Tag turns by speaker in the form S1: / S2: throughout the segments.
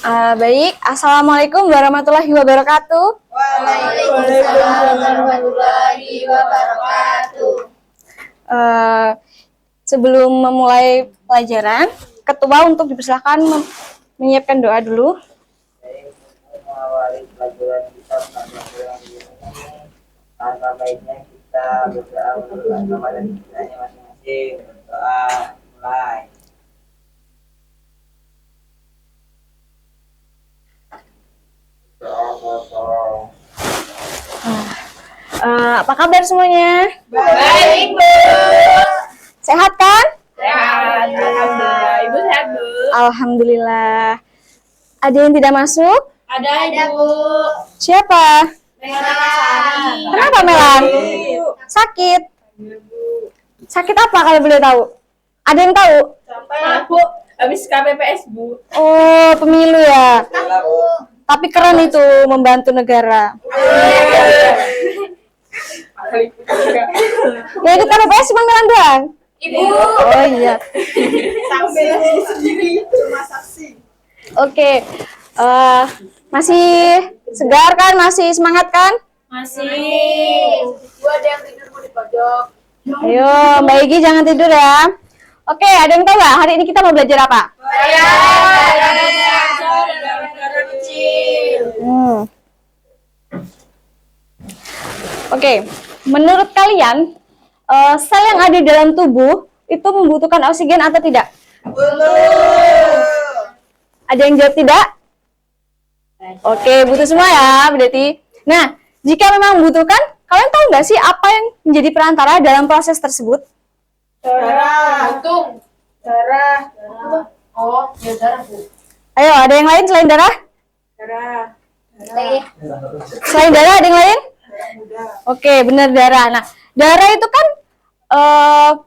S1: Baik, Assalamualaikum warahmatullahi wabarakatuh.
S2: Waalaikumsalam warahmatullahi wabarakatuh.
S1: Sebelum memulai pelajaran, ketua untuk dipersilakan menyiapkan doa dulu.
S2: Mengawali pelajaran kita pelajaran ini, alangkah baiknya kita berdoa menurut agama dan kitanya masing-masing. Berdoa mulai.
S1: Apa kabar semuanya?
S2: Baik, Bu.
S1: Sehat kan?
S2: Sehat. Alhamdulillah. Ibu sehat, Bu.
S1: Alhamdulillah. Ada yang tidak masuk?
S2: Ada, Bu.
S1: Siapa?
S2: Melan.
S1: Kenapa Melan? Sakit? Sakit apa kalau boleh tahu? Ada yang tahu?
S2: Bu. Habis KPPS, Bu.
S1: Oh, pemilu ya. Tapi keren itu membantu negara. Ya itu KPPS cuma Melan doang.
S2: Ibu.
S1: Oh iya.
S2: Saksi sendiri cuma saksi.
S1: Oke. Masih segar kan? Masih semangat kan?
S2: Masih. Bu, ada yang tidur di pojok.
S1: Ayo, Mbak Egi jangan tidur ya. Oke, ada yang tahu nggak hari ini kita mau belajar apa?
S2: Negara kecil.
S1: Oke, menurut kalian sel yang ada di dalam tubuh itu membutuhkan oksigen atau tidak? Ada yang jawab tidak? Oke, butuh semua ya, berarti. Nah, jika memang membutuhkan, kalian tahu nggak sih apa yang menjadi perantara dalam proses tersebut?
S2: Darah. Jantung. Darah. Oh, ya darah, Bu.
S1: Ayo, ada yang lain selain darah?
S2: Darah.
S1: Selain darah ada yang lain? Oke, benar darah. Nah, darah itu kan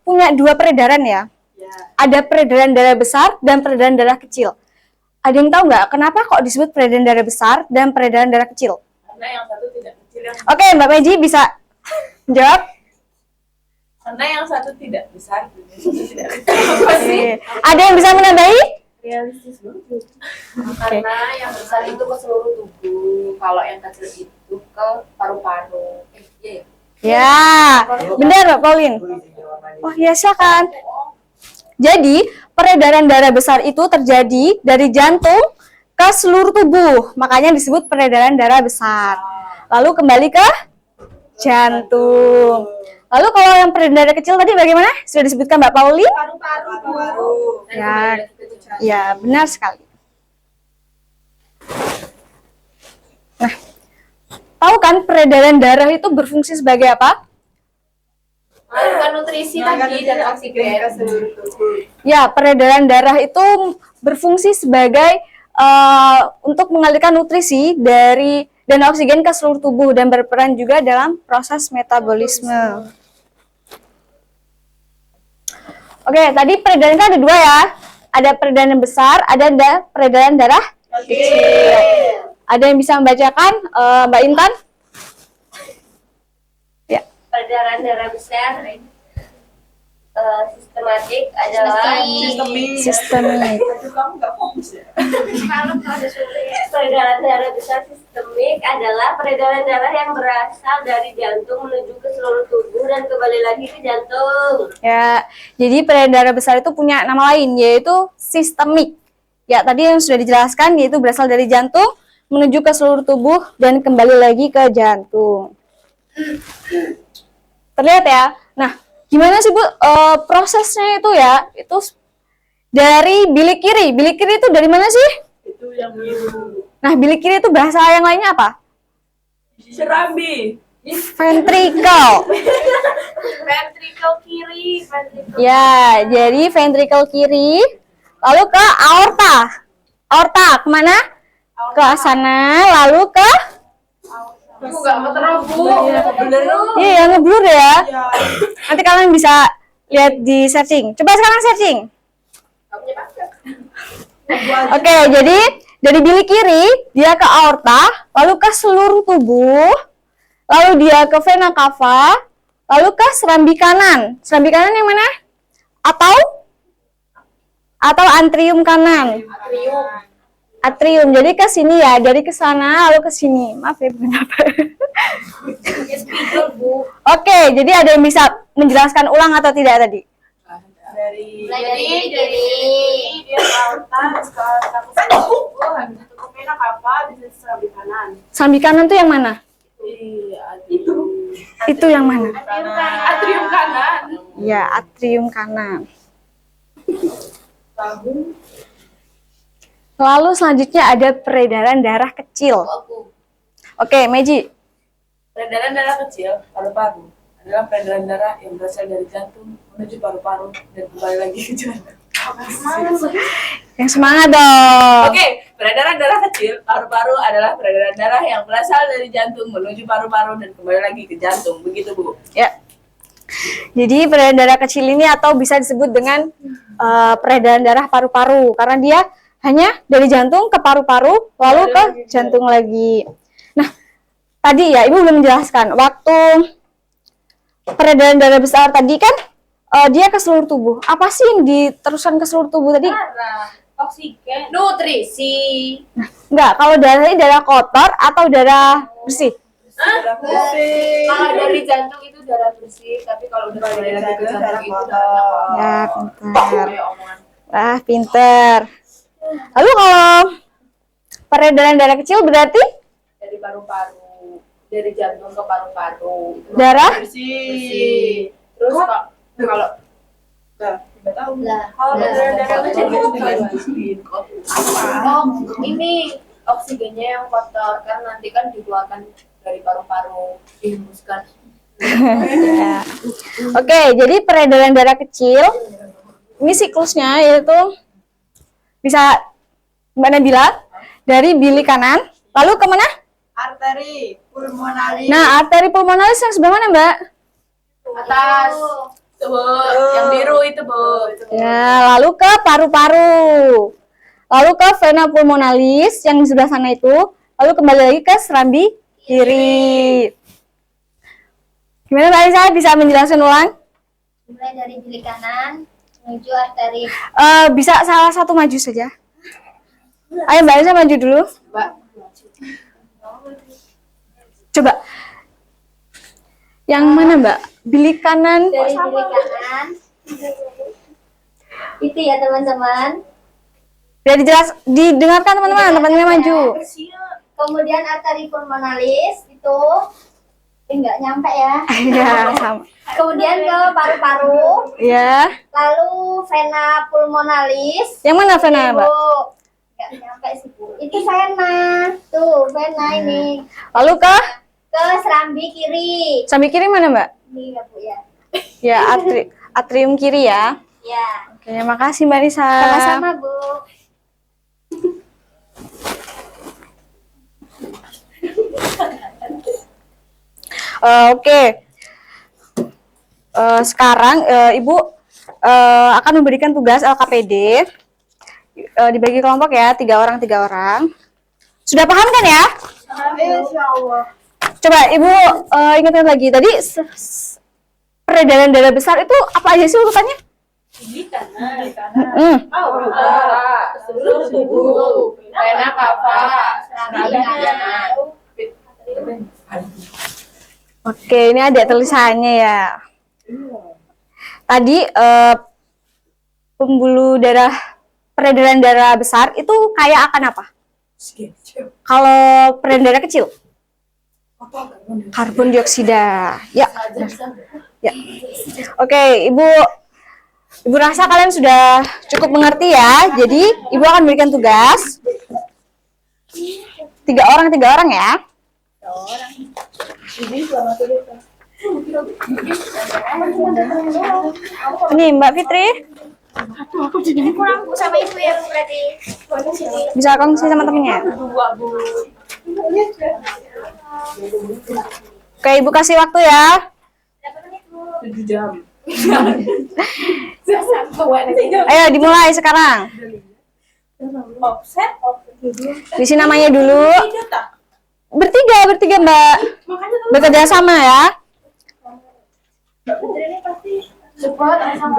S1: punya dua peredaran ya. Ada peredaran darah besar dan peredaran darah kecil. Ada yang tahu nggak kenapa kok disebut peredaran darah besar dan peredaran darah kecil?
S2: Karena yang satu tidak kecil, yang
S1: Oke, Mbak Meji bisa jawab?
S2: karena yang satu tidak besar, yang satu tidak kecil. Apa sih?
S1: Ada yang bisa menambahi?
S2: Realistis banget. Karena yang besar itu ke seluruh tubuh, kalau yang kecil itu ke paru-paru. Iya ya.
S1: Ya, benar Mbak Pauline. Oh ya, silakan. Jadi, peredaran darah besar itu terjadi dari jantung ke seluruh tubuh. Makanya disebut peredaran darah besar. Lalu kembali ke jantung. Lalu kalau yang peredaran darah kecil tadi bagaimana? Sudah disebutkan Mbak Pauline?
S2: Paru-paru.
S1: Ya, ya benar sekali. Nah, tahu kan peredaran darah itu berfungsi sebagai apa?
S2: Mengalirkan nutrisi tadi dan oksigen ke seluruh tubuh.
S1: Ya, peredaran darah itu berfungsi sebagai untuk mengalirkan nutrisi dan oksigen ke seluruh tubuh dan berperan juga dalam proses metabolisme. Oke, tadi peredaran kan ada dua ya. Ada peredaran besar, ada peredaran darah kecil. Ada yang bisa membacakan, Mbak Intan? Ya.
S3: Peredaran darah besar sistematik adalah
S1: Sistemik.
S3: peredaran darah besar sistemik adalah peredaran darah yang berasal dari jantung menuju ke seluruh tubuh dan kembali lagi ke jantung.
S1: Ya, jadi peredaran darah besar itu punya nama lain yaitu sistemik. Ya, tadi yang sudah dijelaskan yaitu berasal dari jantung menuju ke seluruh tubuh dan kembali lagi ke jantung. Terlihat ya. Nah, gimana sih Bu prosesnya itu ya? Itu dari bilik kiri. Bilik kiri itu dari mana sih?
S2: Itu yang biru.
S1: Nah, bilik kiri itu bahasa yang lainnya apa?
S2: Serambi.
S1: Ventricle.
S3: Ventricle kiri, ventricle
S1: Ya, jadi ventricle kiri, lalu ke aorta. Aorta kemana? Ke sana, lalu ke
S2: Aku nggak mau terlalu bener.
S1: iya yang ngeblur ya. Nanti kalian bisa lihat di searching. Coba sekarang searching. Oke, jadi dari bilik kiri dia ke aorta, lalu ke seluruh tubuh, lalu dia ke vena cava, lalu ke serambi kanan. Serambi kanan yang mana? Atau atrium kanan. Atrium. Jadi ke sini ya, dari ke sana lalu ke sini. Maaf ya, bukan apa. Oke, jadi ada yang bisa menjelaskan ulang atau tidak tadi?
S3: Mulai dari kiri.
S4: Dia altar, sekarang tubuh, habis itu kemana kapal, bisa serambi kanan.
S1: Sambi kanan tuh yang mana?
S4: Itu.
S1: Itu yang mana?
S4: Atrium kanan.
S1: Ya, atrium kanan. Lalu selanjutnya ada peredaran darah kecil. Oke, Meji.
S4: Peredaran darah kecil, paru-paru, adalah peredaran darah yang berasal dari jantung menuju paru-paru dan kembali lagi ke jantung.
S1: Yang semangat dong.
S4: Oke, peredaran darah kecil, paru-paru adalah peredaran darah yang berasal dari jantung menuju paru-paru dan kembali lagi ke jantung. Begitu, Bu.
S1: Ya. Jadi peredaran darah kecil ini atau bisa disebut dengan peredaran darah paru-paru karena dia hanya dari jantung ke paru-paru lalu ke jantung lagi. Nah, tadi ya Ibu belum menjelaskan waktu peredaran darah besar tadi kan dia ke seluruh tubuh. Apa sih yang diteruskan ke seluruh tubuh tadi?
S4: Darah, oksigen, nutrisi.
S1: Enggak, kalau darah ini darah kotor atau darah bersih?
S4: Kalau dari jantung itu darah bersih, tapi kalau udah kembali lagi ke jantung itu darah kotor.
S1: Ya, pintar.
S4: Kayak omongan.
S1: Ah, pintar. Lalu kalau peredaran darah kecil berarti
S4: Dari paru-paru, dari jantung ke paru-paru. Itu
S1: darah
S4: bersih. Terus kalau nggak tahu.
S3: Kalau peredaran darah kecil itu
S4: Oh, ini oksigennya yang kotor kan nanti kan dikeluarkan dari paru-paru, dihembuskan.
S1: ya. Oke, jadi peredaran darah kecil ini siklusnya yaitu bisa Mbak Nabila dari bilik kanan lalu kemana?
S2: Arteri pulmonalis.
S1: Nah, arteri pulmonalis yang sebelah mana, Mbak?
S4: Atas. Tuh, Bu. Yang biru itu, Bu.
S1: Ya, lalu ke paru-paru. Lalu ke vena pulmonalis yang di sebelah sana itu, lalu kembali lagi ke serambi kiri. Gimana Mbak Aisyah, bisa menjelaskan ulang?
S3: mulai dari bilik kanan menuju arteri.
S1: Bisa salah satu maju saja. Ayo Mbak Aisyah maju dulu.
S4: Mbak.
S1: Coba. Yang mana Mbak? Bilik kanan.
S3: Dari bilik kanan. Itu ya teman-teman.
S1: Biar didengarkan teman-teman, teman-teman maju.
S3: Kemudian arteri pulmonalis itu nggak nyampe ya.
S1: Iya, sama.
S3: Kemudian ke paru-paru,
S1: Ya.
S3: lalu vena pulmonalis.
S1: Yang mana vena, Mbak?
S3: Bu, nggak nyampe sih Bu. Itu vena, tuh vena ini.
S1: Lalu ke
S3: Ke serambi kiri.
S1: serambi kiri mana, Mbak?
S3: Ini ya Bu ya.
S1: Ya, atrium kiri ya.
S3: Ya.
S1: Oke, makasih Mbak Nisa.
S3: Sama-sama Bu.
S1: Oke. Sekarang Ibu akan memberikan tugas LKPD. Dibagi kelompok ya, 3 orang 3 orang. Sudah paham kan ya?
S4: Insya Allah.
S1: Coba Ibu ingatkan lagi. Tadi peredaran darah besar itu apa aja sih urutannya?
S4: Ini kanan.
S3: Seluruh tubuh.
S4: Vena cava.
S3: Serambi kanan.
S1: Oke, ini ada tulisannya ya. Tadi pembuluh darah peredaran darah besar itu kaya akan apa? Kalau peredaran darah kecil? Karbon dioksida. Ya. Ya. Oke, Ibu rasa kalian sudah cukup mengerti ya. Jadi, Ibu akan berikan tugas 3 orang ya. Ini Mbak Fitri.
S3: Ini kurang Bu sama Ibu ya Bu berarti.
S1: Bisa kongsi sama temennya. Oke, Ibu kasih waktu ya.
S3: Berapa menit Bu?
S4: 7 jam.
S1: Ayo dimulai sekarang.
S4: Offset.
S1: Isi namanya dulu. Bertiga Mbak. Bekerja sama ya.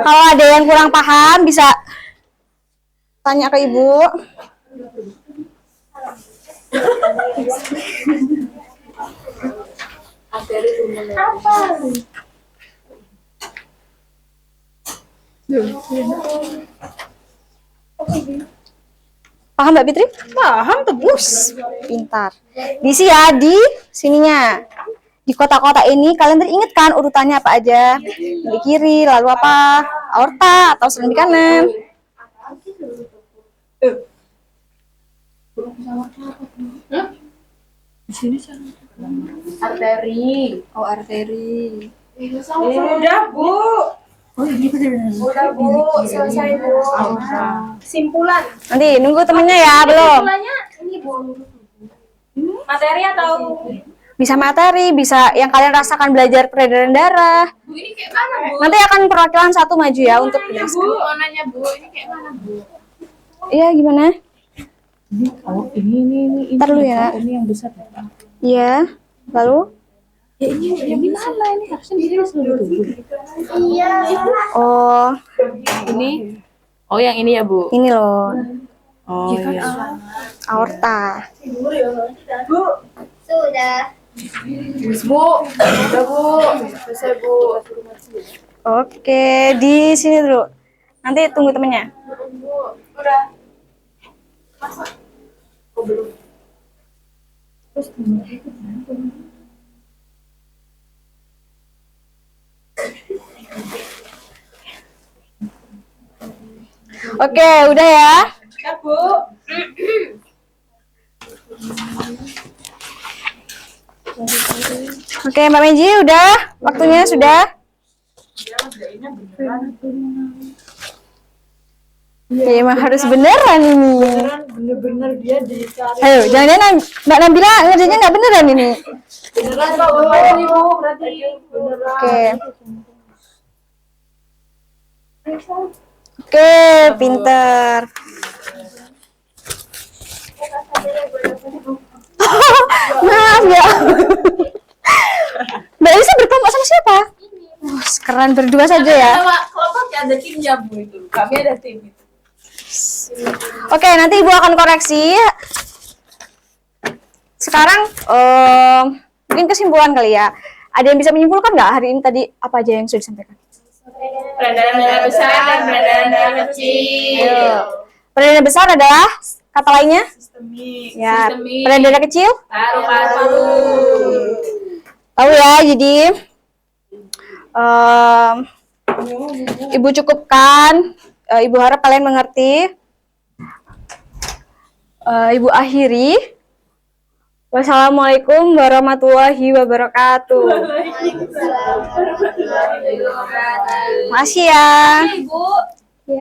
S1: Kalau ada yang kurang paham bisa tanya ke Ibu. Paham Mbak Fitri? Paham tuh, Bus. Pintar. Diisi ya di sininya. Di kotak-kotak ini kalian teringat kan urutannya apa aja? Di kiri, lalu apa? Aorta atau sebelah kanan?
S4: Arteri.
S1: Oh, arteri.
S4: Udah, Bu. Udah, Bu. Selesai, Bu. Simpulan.
S1: Nanti nunggu temennya ya, belum?
S3: Simpulannya ini Bu. Materi atau
S1: Bisa materi, bisa yang kalian rasakan belajar peredaran darah.
S4: Bu, ini kayak mana, Bu?
S1: Nanti akan perwakilan satu maju ya untuk menjelaskan.
S4: Mau nanya, Bu. Ini kayak mana, Bu?
S1: Iya, gimana?
S5: Oh, ini
S1: Ntar dulu ya.
S5: ini yang besar ya.
S1: Iya, lalu?
S5: Ya ini mana ini harusnya di sini seluruh tubuh.
S1: Oh,
S5: Ini oh yang ini ya Bu.
S1: ini loh,
S5: Oh iya.
S1: aorta.
S3: sudah?
S4: Bu. Udah, Bu. Selesai, Bu.
S1: Oke, di sini dulu. Nanti tunggu temennya.
S4: Udah.
S1: Oke, udah ya.
S4: Ya, Bu.
S1: Oke, Mbak Meji, udah. Waktunya sudah. Ya, emang harus beneran ini.
S4: Bener-bener dia dicari.
S1: Ayo, jangan-jangan Mbak Nabila ngerjainnya nggak beneran ini.
S4: Beneran, Pak. Beneran, Bu. Berarti beneran.
S1: Oke. Oke, pinter. Maaf ya. Mbak Elisa berkelompok sama siapa? Wah, keren berdua saja ya.
S4: Sama kelompoknya ada timnya, Bu, itu. Kami ada tim itu.
S1: Oke, nanti Ibu akan koreksi. Sekarang mungkin kesimpulan kali ya. Ada yang bisa menyimpulkan nggak hari ini tadi apa aja yang sudah disampaikan?
S4: Peredaran darah besar dan peredaran darah kecil.
S1: Ayo. Peredaran besar adalah kata lainnya?
S4: Sistemik.
S1: Ya.
S4: Sistemik.
S1: Peredaran darah kecil?
S4: Paru-paru.
S1: Tahu ya, jadi Ibu cukupkan. Ibu harap kalian mengerti. Ibu akhiri. Wassalamualaikum warahmatullahi wabarakatuh. Masih ya.
S3: Ibu.